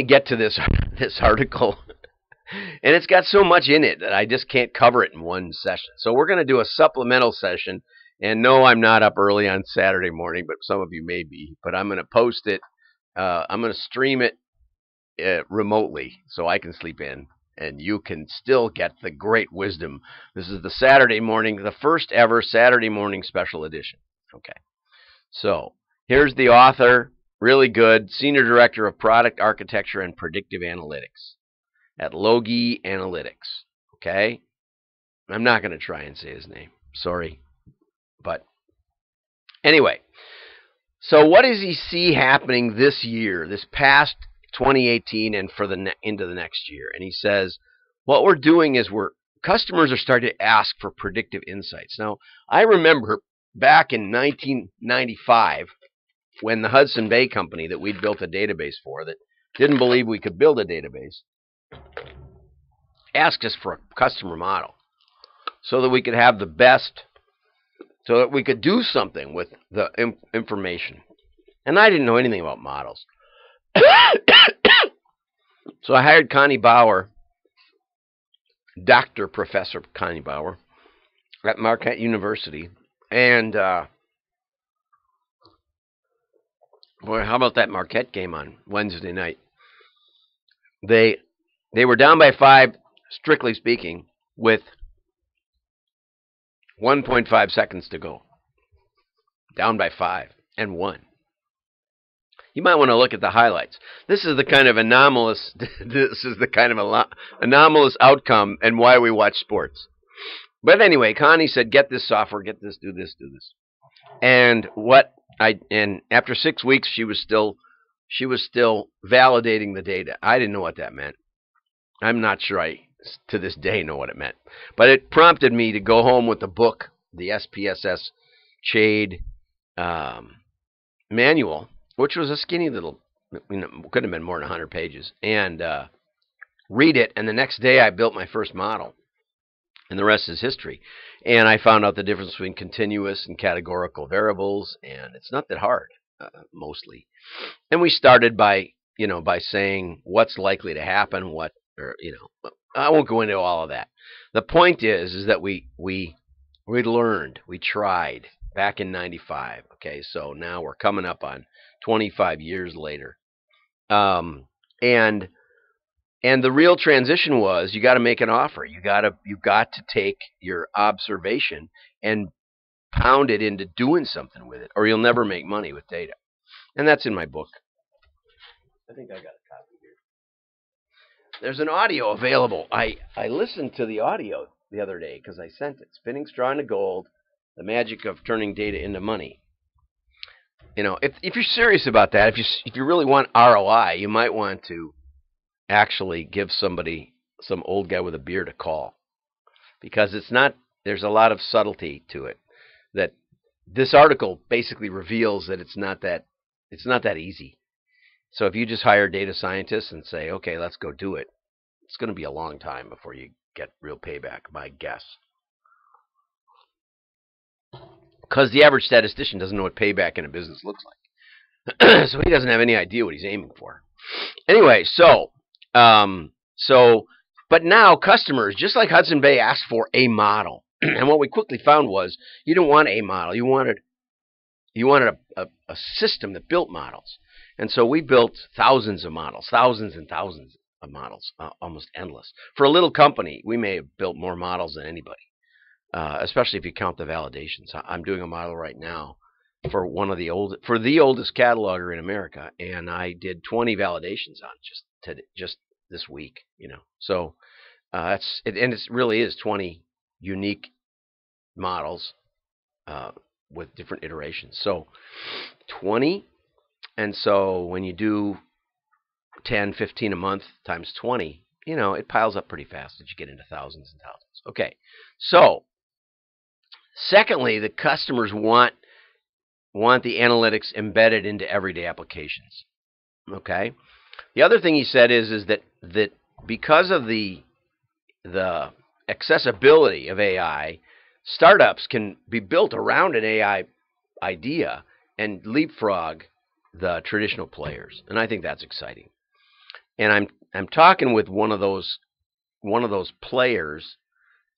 get to this this article, and it's got so much in it that I just can't cover it in one session. So we're going to do a supplemental session. And no, I'm not up early on Saturday morning, but some of you may be. But I'm going to post it. I'm going to stream it remotely so I can sleep in, and you can still get the great wisdom. This is the Saturday morning, the first ever Saturday morning special edition. Okay. So here's the author, really good, Senior Director of Product Architecture and Predictive Analytics at Logi Analytics. Okay? I'm not going to try and say his name. Sorry. But anyway, so what does he see happening this year, this past 2018 and for the into the next year? And he says, what we're doing is customers are starting to ask for predictive insights. Now, I remember back in 1995 when the Hudson Bay Company that we'd built a database for that didn't believe we could build a database asked us for a customer model so that we could have the best, so that we could do something with the information. And I didn't know anything about models. So I hired Connie Bauer, Dr. Professor Connie Bauer, at Marquette University. And, boy, how about that Marquette game on Wednesday night? They were down by 5, strictly speaking, with 1.5 seconds to go. Down by 5 and 1. You might want to look at the highlights. This is the kind of anomalous anomalous outcome and why we watch sports. But anyway, Connie said, "Get this software, get this, do this, do this." And after 6 weeks, she was still validating the data. I didn't know what that meant. I'm not sure I to this day know what it meant. But it prompted me to go home with the book, the SPSS Shade manual, which was a skinny little, could have been more than 100 pages, and read it. And the next day I built my first model, and the rest is history. And I found out the difference between continuous and categorical variables, and it's not that hard, mostly. And we started by saying what's likely to happen, I won't go into all of that. The point is that we learned, we tried back in 95. Okay, so now we're coming up on 25 years later. And the real transition was you got to make an offer. You got to take your observation and pound it into doing something with it, or you'll never make money with data. And that's in my book. I think I got a copy here. There's an audio available. I listened to the audio the other day because I sent it. Spinning Straw into Gold, the magic of turning data into money. If you're serious about that, if you really want ROI, you might want to actually give somebody, some old guy with a beard, a call, because there's a lot of subtlety to it. That this article basically reveals that it's not that easy. So if you just hire data scientists and say, okay, let's go do it, it's going to be a long time before you get real payback, my guess. Because the average statistician doesn't know what payback in a business looks like. So he doesn't have any idea what he's aiming for. Anyway, but now customers, just like Hudson Bay, asked for a model. And what we quickly found was you didn't want a model. You wanted a system that built models. And so we built thousands of models, thousands and thousands of models, almost endless. For a little company, we may have built more models than anybody. Especially if you count the validations. I'm doing a model right now for the oldest cataloger in America, and I did 20 validations on just this week. So and it really is 20 unique models with different iterations. So 20, and so when you do 10, 15 a month times 20, it piles up pretty fast as you get into thousands and thousands. Okay, so. Secondly, the customers want the analytics embedded into everyday applications. Okay. The other thing he said is that because of the accessibility of AI, startups can be built around an AI idea and leapfrog the traditional players, and I think that's exciting. and I'm talking with one of those players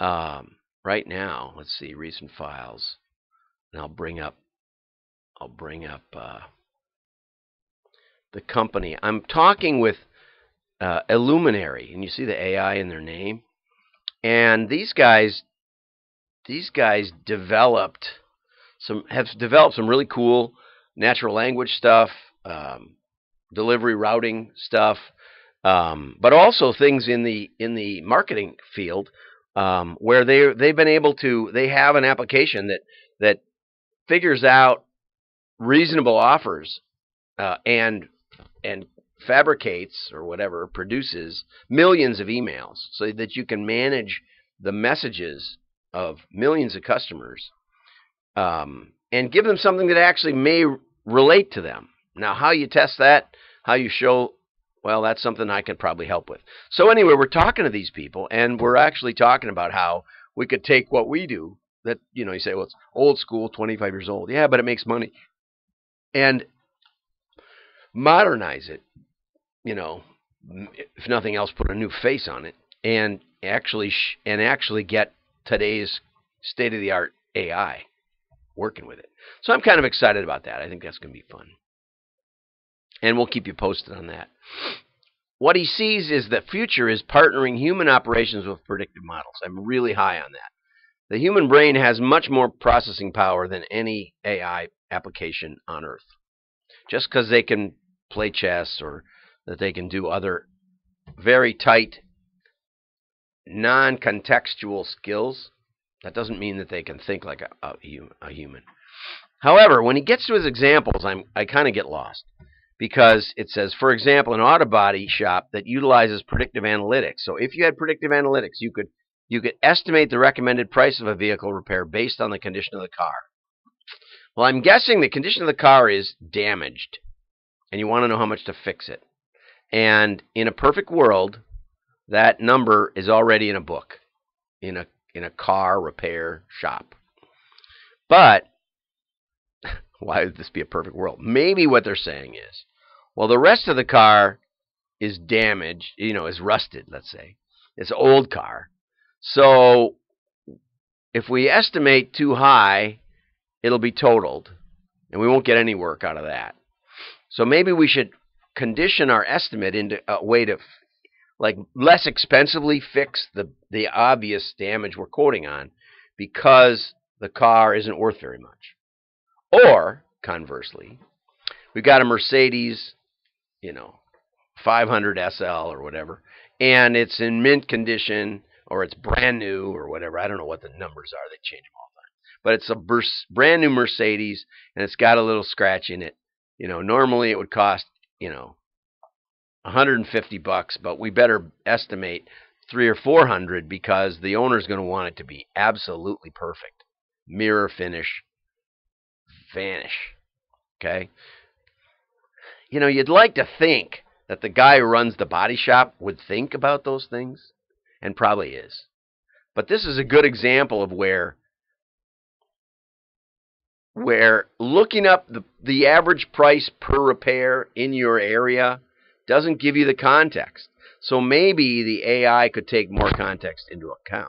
right now. Let's see, recent files, and I'll bring up the company. I'm talking with Luminary, and you see the AI in their name. And these guys have developed some really cool natural language stuff, delivery routing stuff, but also things in the marketing field where they've been able to. They have an application that figures out reasonable offers and fabricates or whatever, produces millions of emails so that you can manage the messages of millions of customers and give them something that actually may relate to them. Now, how you test that, how you show, well, that's something I could probably help with. So anyway, we're talking to these people, and we're actually talking about how we could take what we do that, you say, well, it's old school, 25 years old. Yeah, but it makes money. And modernize it, if nothing else, put a new face on it, and actually get today's state-of-the-art AI working with it. So I'm kind of excited about that. I think that's going to be fun, and we'll keep you posted on that. What he sees is the future is partnering human operations with predictive models. I'm really high on that. The human brain has much more processing power than any AI application on Earth. Just because they can play chess or that they can do other very tight, non-contextual skills, that doesn't mean that they can think like a human. However, when he gets to his examples, I kind of get lost, because it says, for example, an auto body shop that utilizes predictive analytics. So if you had predictive analytics, you could estimate the recommended price of a vehicle repair based on the condition of the car. Well, I'm guessing the condition of the car is damaged, and you want to know how much to fix it. And in a perfect world, that number is already in a book, in a car repair shop. But why would this be a perfect world? Maybe what they're saying is, well, the rest of the car is damaged, is rusted, let's say. It's an old car. So if we estimate too high, it'll be totaled, and we won't get any work out of that. So maybe we should condition our estimate into a way to, less expensively fix the obvious damage we're quoting on, because the car isn't worth very much. Or, conversely, we've got a Mercedes, 500 SL or whatever, and it's in mint condition, or it's brand new or whatever. I don't know what the numbers are. They change them all the time. But it's a brand new Mercedes, and it's got a little scratch in it. Normally it would cost, $150, but we better estimate $300 or $400 because the owner's going to want it to be absolutely perfect. Mirror finish, vanish. Okay? You'd like to think that the guy who runs the body shop would think about those things, and probably is. But this is a good example of where looking up the average price per repair in your area doesn't give you the context. So maybe the AI could take more context into account.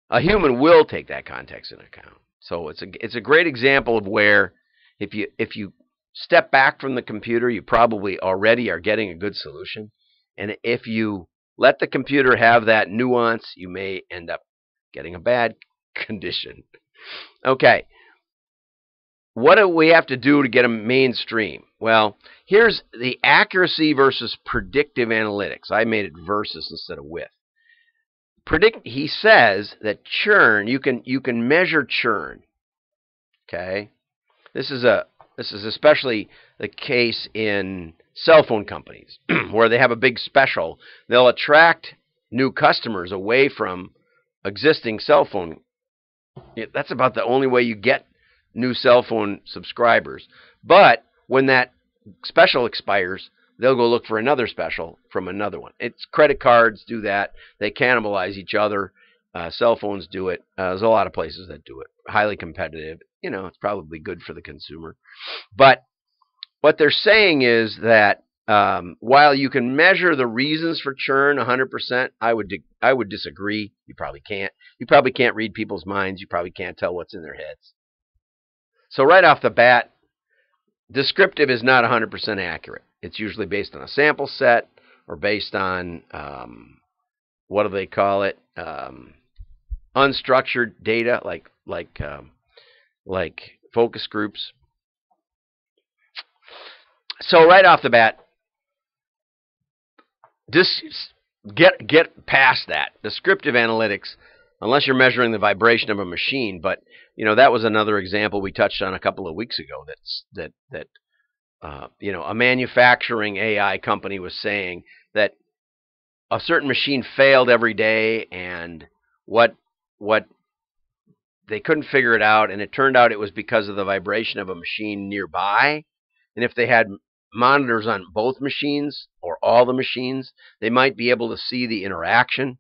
A human will take that context into account. So it's a great example of where if you step back from the computer, you probably already are getting a good solution. And if you let the computer have that nuance, you may end up getting a bad condition. Okay. What do we have to do to get them mainstream? Well, here's the accuracy versus predictive analytics. I made it versus instead of with. He says that churn, you can measure churn. Okay? This is especially the case in cell phone companies where they have a big special. They'll attract new customers away from existing cell phone. That's about the only way you get new cell phone subscribers. But when that special expires, they'll go look for another special from another one. It's credit cards do that. They cannibalize each other. Cell phones do it. There's a lot of places that do it. Highly competitive. It's probably good for the consumer. But what they're saying is that while you can measure the reasons for churn 100%, I would disagree. You probably can't. You probably can't read people's minds. You probably can't tell what's in their heads. So right off the bat, descriptive is not 100% accurate. It's usually based on a sample set or based on, what do they call it? Unstructured data, like focus groups. So right off the bat, get past that. Descriptive analytics, unless you're measuring the vibration of a machine, but that was another example we touched on a couple of weeks ago. That a manufacturing AI company was saying that a certain machine failed every day, and what they couldn't figure it out, and it turned out it was because of the vibration of a machine nearby. And if they had monitors on both machines or all the machines, they might be able to see the interaction.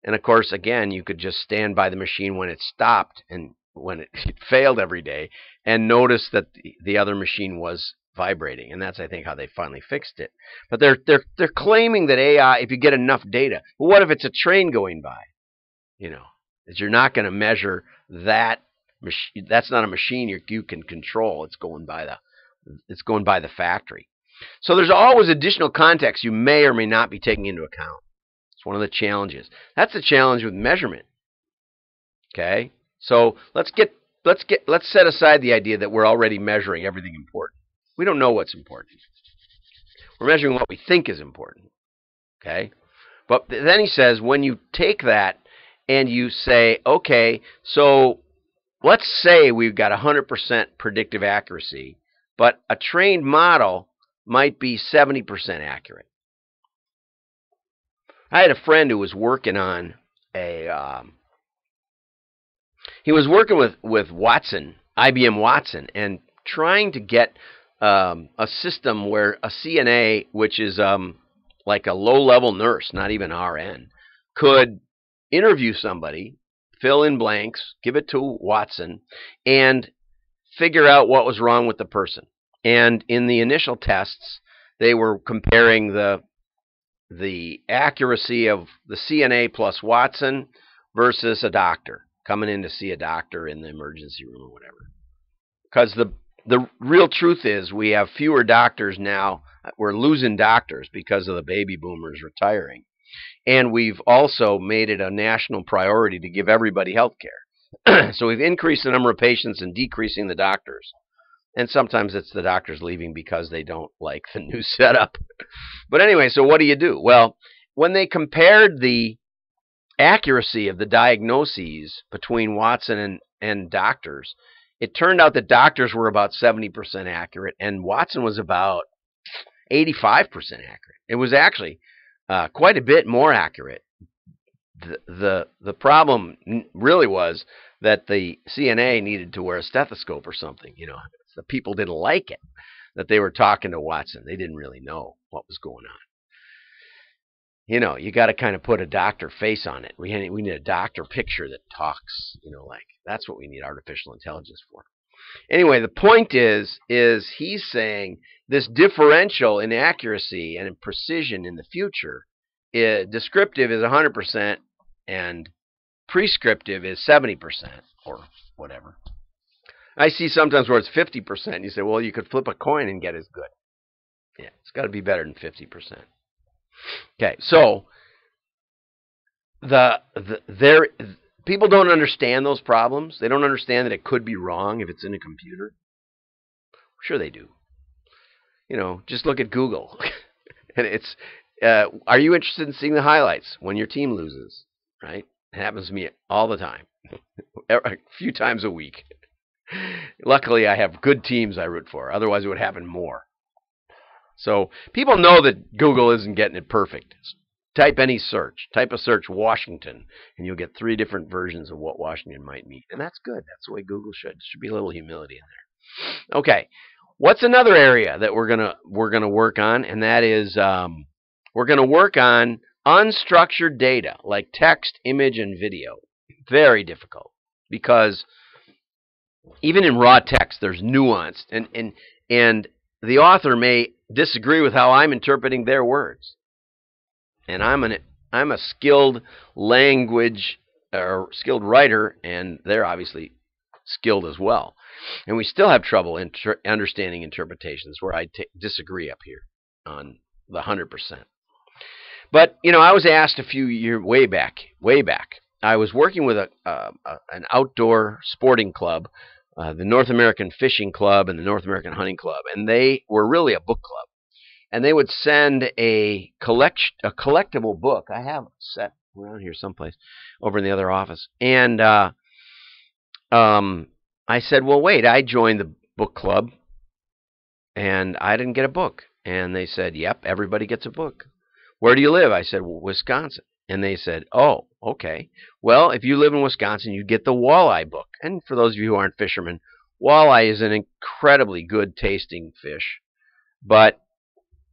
And of course, again, you could just stand by the machine when it stopped and when it failed every day and notice that the other machine was vibrating. And that's, I think, how they finally fixed it. But they're claiming that AI, if you get enough data, well, what if it's a train going by? That you're not going to measure that machine. That's not a machine you can control. It's going by the factory. So there's always additional context you may or may not be taking into account. It's one of the challenges. That's the challenge with measurement. Okay? So let's set aside the idea that we're already measuring everything important. We don't know what's important. We're measuring what we think is important. Okay? But then he says, when you take that and you say, okay, so let's say we've got 100% predictive accuracy, but a trained model might be 70% accurate. I had a friend who was working on he was working with Watson, IBM Watson, and trying to get a system where a CNA, which is like a low-level nurse, not even RN, could interview somebody, fill in blanks, give it to Watson, and figure out what was wrong with the person. And in the initial tests, they were comparing the accuracy of the CNA plus Watson versus a doctor coming in to see a doctor in the emergency room or whatever. Because the real truth is we have fewer doctors now. We're losing doctors because of the baby boomers retiring. And we've also made it a national priority to give everybody health care. So we've increased the number of patients and decreasing the doctors. And sometimes it's the doctors leaving because they don't like the new setup. But anyway, so what do? Well, when they compared the accuracy of the diagnoses between Watson and doctors, it turned out that doctors were about 70% accurate and Watson was about 85% accurate. It was actually quite a bit more accurate. The problem really was that the CNA needed to wear a stethoscope or something. The people didn't like it that they were talking to Watson. They didn't really know what was going on. You got to kind of put a doctor face on it. We need a doctor picture that talks. Like that's what we need artificial intelligence for. Anyway, the point is he's saying this differential in accuracy and in precision in the future, descriptive is 100% and prescriptive is 70% or whatever. I see sometimes where it's 50%. You say, well, you could flip a coin and get as good. Yeah, it's got to be better than 50%. Okay, so people don't understand those problems. They don't understand that it could be wrong if it's in a computer. Sure they do. Just look at Google. And it's, are you interested in seeing the highlights when your team loses? Right? It happens to me all the time. A few times a week. Luckily, I have good teams I root for. Otherwise, it would happen more. So people know that Google isn't getting it perfect. Type any search. Type a search Washington, and you'll get 3 different versions of what Washington might mean. And that's good. That's the way Google should. There should be a little humility in there. Okay. What's another area that we're gonna work on? And that is we're gonna work on unstructured data like text, image, and video. Very difficult because even in raw text, there's nuance, and the author may disagree with how I'm interpreting their words. And I'm a skilled language or skilled writer, and they're obviously skilled as well. And we still have trouble understanding interpretations where I disagree up here on the 100%. But, I was asked a few years way back. I was working with an outdoor sporting club, the North American Fishing Club and the North American Hunting Club, and they were really a book club. And they would send a collectible book. I have it set around here someplace, over in the other office. And I said, well, wait, I joined the book club, and I didn't get a book. And they said, yep, everybody gets a book. Where do you live? I said, well, Wisconsin. And they said, oh, okay. Well, if you live in Wisconsin, you get the walleye book. And for those of you who aren't fishermen, walleye is an incredibly good tasting fish. But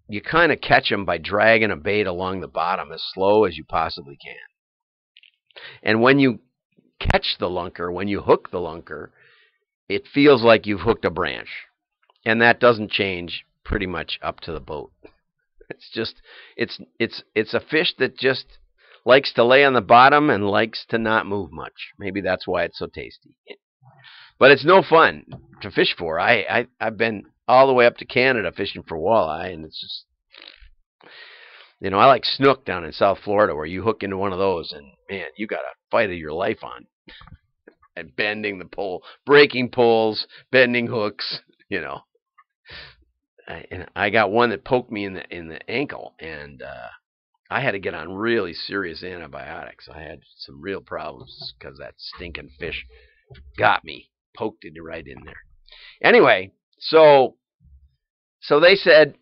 you kind of catch them by dragging a bait along the bottom as slow as you possibly can. And when you catch the lunker, when you hook the lunker, it feels like you've hooked a branch. And that doesn't change pretty much up to the boat. It's just, it's a fish that just likes to lay on the bottom and likes to not move much. Maybe that's why it's so tasty. But it's no fun to fish for. I've been all the way up to Canada fishing for walleye, and it's just, I like snook down in South Florida where you hook into one of those, and man, you got a fight of your life on. And bending the pole, breaking poles, bending hooks, And I got one that poked me in the ankle, and I had to get on really serious antibiotics. I had some real problems because that stinking fish got me, poked it right in there. Anyway, so they said,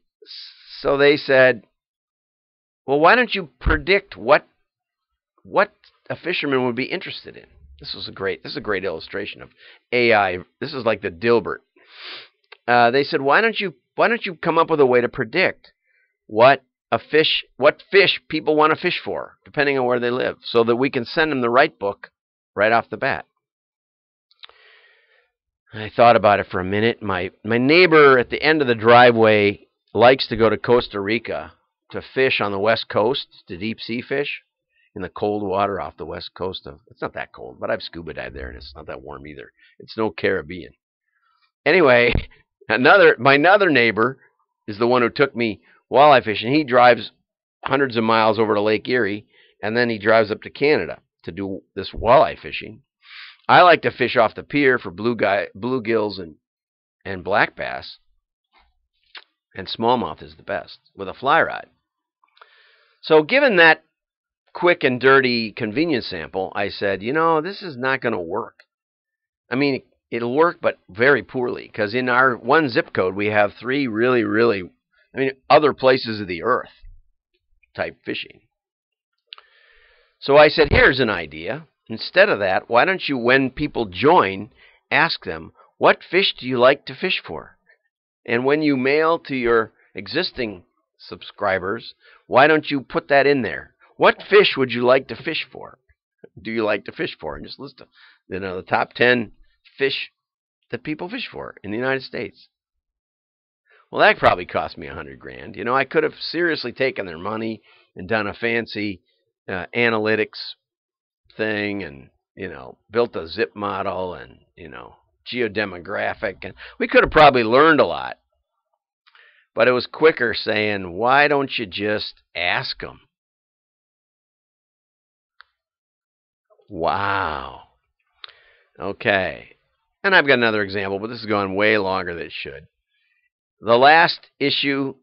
well, why don't you predict what a fisherman would be interested in? This is a great illustration of AI. This is like the Dilbert. They said, why don't you come up with a way to predict what fish people want to fish for, depending on where they live, so that we can send them the right book right off the bat. I thought about it for a minute. My neighbor at the end of the driveway likes to go to Costa Rica to fish on the west coast, to deep sea fish in the cold water off the west coast of. It's not that cold, but I've scuba dived there, and it's not that warm either. It's no Caribbean. Anyway, my other neighbor is the one who took me walleye fishing. He drives hundreds of miles over to Lake Erie, and then he drives up to Canada to do this walleye fishing. I like to fish off the pier for bluegills and black bass, and smallmouth is the best with a fly rod. So given that quick and dirty convenience sample, I said, this is not going to work. I mean, it'll work, but very poorly, because in our one zip code, we have 3 really, really, other places of the earth type fishing. So I said, here's an idea. Instead of that, why don't you, when people join, ask them, what fish do you like to fish for? And when you mail to your existing subscribers, why don't you put that in there? What fish would you like to fish for? Do you like to fish for? And just list them. The top 10 fish that people fish for in the United States. Well, that probably cost me $100,000. I could have seriously taken their money and done a fancy analytics thing, and built a zip model, and geodemographic, and we could have probably learned a lot. But it was quicker saying, why don't you just ask them? Wow. Okay. And I've got another example, but this is going way longer than it should. The last issue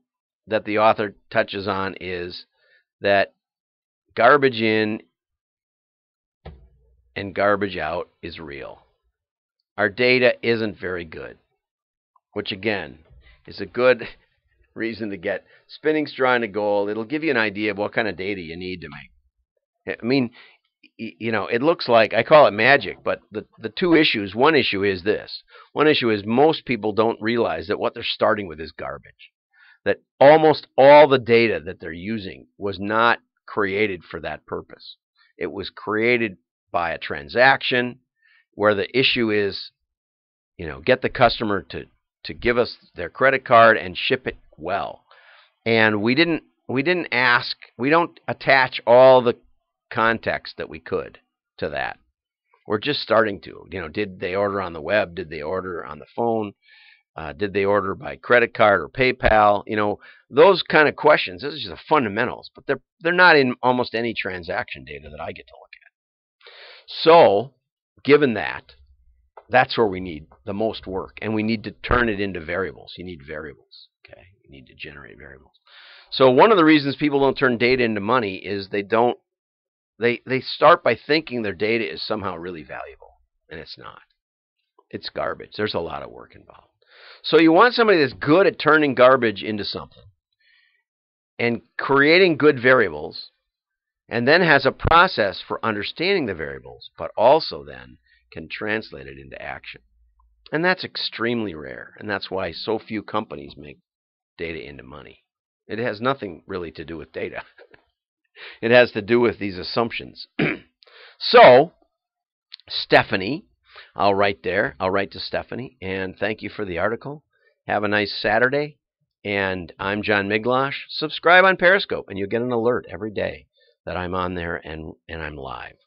that the author touches on is that garbage in and garbage out is real. Our data isn't very good, which again is a good reason to get Spinning Straw into Gold. It'll give you an idea of what kind of data you need to make. It looks like, I call it magic, but the two issues, one issue is this. One issue is most people don't realize that what they're starting with is garbage. That almost all the data that they're using was not created for that purpose. It was created by a transaction where the issue is, get the customer to to give us their credit card and ship it well. And we don't attach all the context that we could to that. We're just starting to. Did they order on the web? Did they order on the phone? Did they order by credit card or PayPal? Those kind of questions. This is just the fundamentals, but they're not in almost any transaction data that I get to look at. So, given that, that's where we need the most work, and we need to turn it into variables. You need variables. Okay, you need to generate variables. So one of the reasons people don't turn data into money is they start by thinking their data is somehow really valuable, and it's not. It's garbage. There's a lot of work involved. So you want somebody that's good at turning garbage into something and creating good variables, and then has a process for understanding the variables, but also then can translate it into action. And that's extremely rare, and that's why so few companies make data into money. It has nothing really to do with data. It has to do with these assumptions. So, Stephanie, I'll write to Stephanie, and thank you for the article. Have a nice Saturday, and I'm John Miglosh. Subscribe on Periscope, and you'll get an alert every day that I'm on there and I'm live.